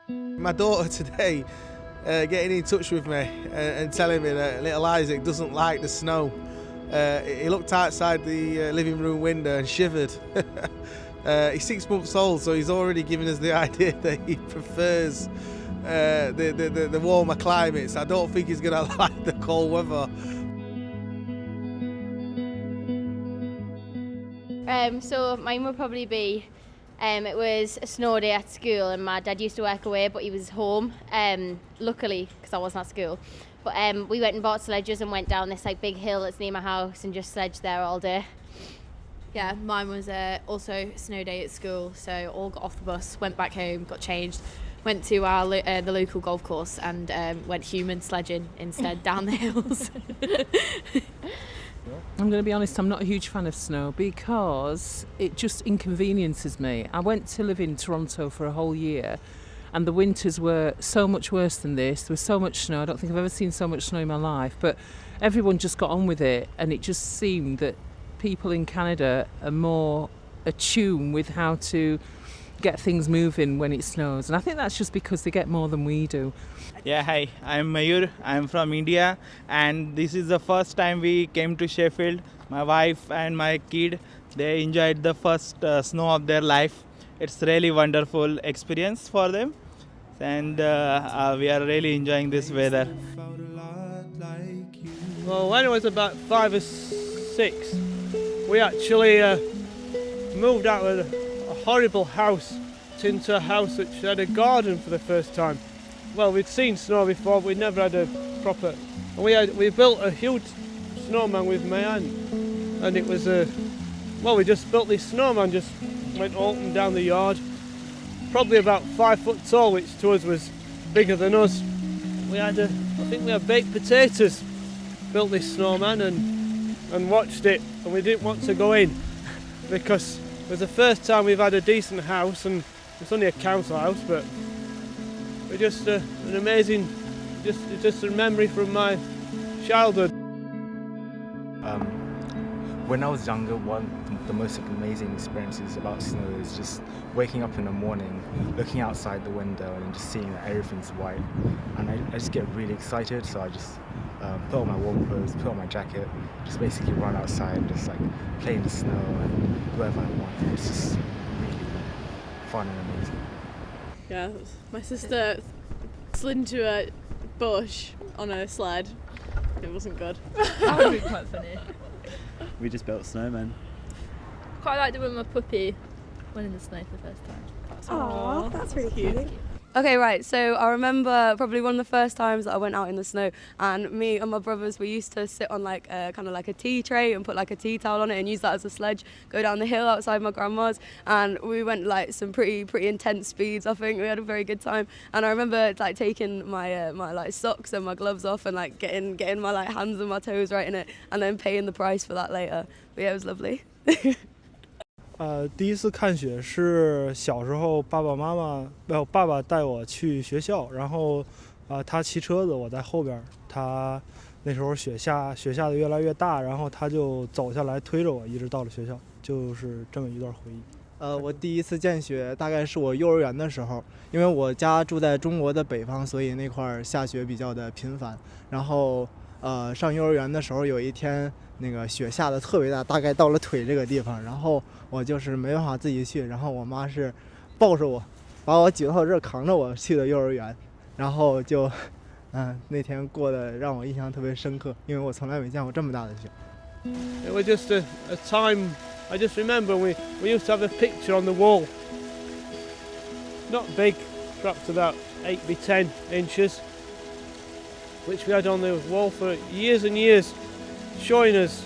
My daughter today getting in touch with me and telling me that little Isaac doesn't like the snow. He looked outside the living room window and shivered. He's 6 months old, so he's already given us the idea that he prefers the warmer climates. I don't think he's going to like the cold weather. So mine would probably be, it was a snow day at school and my dad used to work away but he was home, luckily because I wasn't at school. But we went and bought sledges and went down this like big hill that's near my house and just sledged there all day. Yeah, mine was also snow day at school, so all got off the bus, went back home, got changed, went to the local golf course and went human sledging instead down the hills. I'm going to be honest, I'm not a huge fan of snow because it just inconveniences me. I went to live in Toronto for a whole year and the winters were so much worse than this. There was so much snow. I don't think I've ever seen so much snow in my life, but everyone just got on with it and it just seemed that people in Canada are more attuned with how to get things moving when it snows, and I think that's just because they get more than we do. Yeah, hi, I'm Mayur. I'm from India and this is the first time we came to Sheffield. My wife and my kid, they enjoyed the first snow of their life. It's really wonderful experience for them and we are really enjoying this weather. Well, when I was about 5 or 6, we actually moved out of a horrible house into a house which had a garden for the first time. Well, we'd seen snow before, but we'd never had a proper. And we built a huge snowman with my aunt, and it was we just built this snowman, just went up and down the yard, probably about 5 foot tall, which to us was bigger than us. I think we had baked potatoes, built this snowman and watched it, and we didn't want to go in because it was the first time we've had a decent house, and it's only a council house, but it's just an amazing, just a memory from my childhood. When I was younger, one of the most amazing experiences about snow is just waking up in the morning, looking outside the window and just seeing that everything's white. And I just get really excited, so I just put on my warm clothes, put on my jacket, just basically run outside and just like play in the snow and do whatever I want. It's just really fun and amazing. Yeah, my sister slid into a bush on a sled. It wasn't good. That would be quite funny. We just built snowmen. Quite like doing my puppy went in the snow for the first time. Aww, that's really cute. Okay, right, so I remember probably one of the first times that I went out in the snow, and me and my brothers, we used to sit on like kind of like a tea tray and put like a tea towel on it and use that as a sledge, go down the hill outside my grandma's, and we went like some pretty intense speeds. I think we had a very good time, and I remember like taking my my like socks and my gloves off and like getting my like hands and my toes right in it, and then paying the price for that later. But yeah, it was lovely. 第一次看雪是小时候爸爸带我去学校，然后他骑车子，我在后边，他那时候雪下的越来越大，然后他就走下来推着我一直到了学校，就是这么一段回忆。我第一次见雪大概是我幼儿园的时候，因为我家住在中国的北方，所以那块下雪比较的频繁。然后上幼儿园的时候有一天那个雪下的特别大，大概到了腿这个地方，然后我就是没办法自己去，然后我妈是抱着我，把我举到这儿扛着我去的幼儿园，然后就那天过得让我印象特别深刻，因为我从来没见过这么大的雪。It was just a time. I just remember we used to have a picture on the wall, not big, perhaps about 8 by 10 inches, which we had on the wall for years and years, showing us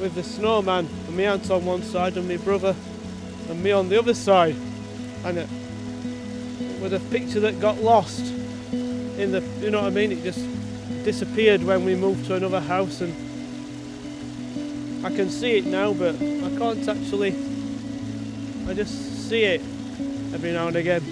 with the snowman and my aunt on one side and my brother and me on the other side, and it was a picture that got lost in the, you know what I mean, it just disappeared when we moved to another house, and I can see it now, but I can't actually, I just see it every now and again.